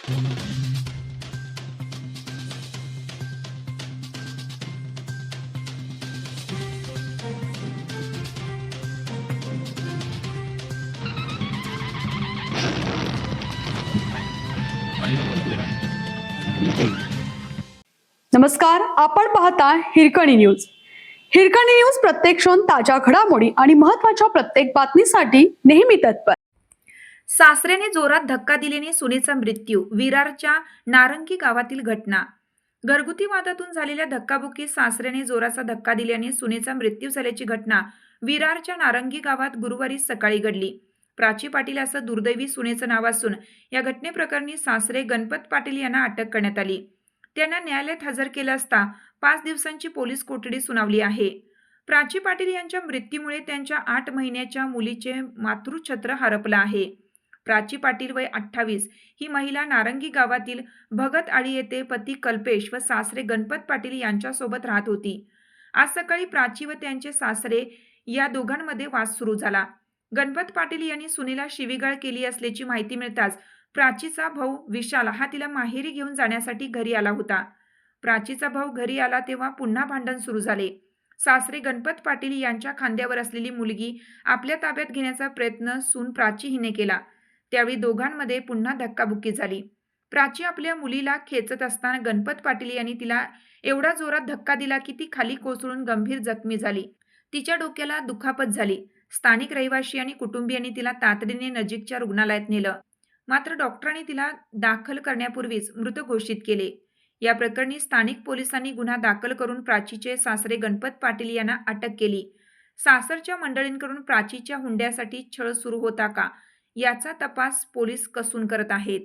नमस्कार, आपण पाहता हिरकणी न्यूज. हिरकणी न्यूज प्रत्येक क्षण ताज्या घडामोडी आणि महत्त्वाच्या प्रत्येक बातमीसाठी नेहमी तत्पर. सासऱ्याने जोरात धक्का दिल्याने सुनेचा मृत्यू. विरारच्या नारंगी गावातील घटना. घरगुती वादातून झालेल्या धक्काबुक्कीत सासऱ्याने जोराचा धक्का दिल्याने सुनेचा मृत्यू झाल्याची घटना विरारच्या नारंगी गावात गुरुवारी सकाळी घडली. प्राची पाटील असं दुर्दैवी सुनेचं नाव असून या घटनेप्रकरणी सासरे गणपत पाटील यांना अटक करण्यात आली. त्यांना न्यायालयात हजर केलं असता 5 दिवसांची पोलीस कोठडी सुनावली आहे. प्राची पाटील यांच्या मृत्यूमुळे त्यांच्या 8 महिन्याच्या मुलीचे मातृछत्र हरपलं आहे. प्राची पाटील वय 28 ही महिला नारंगी गावातील भगत आळी येथे पती कल्पेश व सासरे गणपत पाटील यांच्यासोबत राहत होती. आज सकाळी प्राची व त्यांचे सासरे या दोघांमध्ये वाद सुरू झाला. गणपत पाटील यांनी सुनेला शिवीगाळ केली असल्याची माहिती मिळताच प्राचीचा भाऊ विशाल हा तिला माहेरी घेऊन जाण्यासाठी घरी आला होता. प्राचीचा भाऊ घरी आला तेव्हा पुन्हा भांडण सुरू झाले. सासरे गणपत पाटील यांच्या खांद्यावर असलेली मुलगी आपल्या ताब्यात घेण्याचा प्रयत्न सून प्राची हिने केला. त्यावेळी दोघांमध्ये पुन्हा धक्काबुक्की झाली. प्राची आपल्या मुलीला खेचत असताना गणपत पाटील यांनी तिला एवढा जोरात धक्का दिला की ती खाली कोसळून गंभीर जखमी झाली. तिच्या डोक्याला दुखापत झाली. स्थानिक रहिवासी आणि कुटुंबियांनी तिला तातडीने नजीकच्या रुग्णालयात नेलं. मात्र डॉक्टरांनी तिला दाखल करण्यापूर्वीच मृत घोषित केले. या प्रकरणी स्थानिक पोलिसांनी गुन्हा दाखल करून प्राचीचे सासरे गणपत पाटील यांना अटक केली. सासरच्या मंडळींकडून प्राचीच्या हुंड्यासाठी छळ सुरू होता का याचा तपास पोलीस कसून करत आहेत.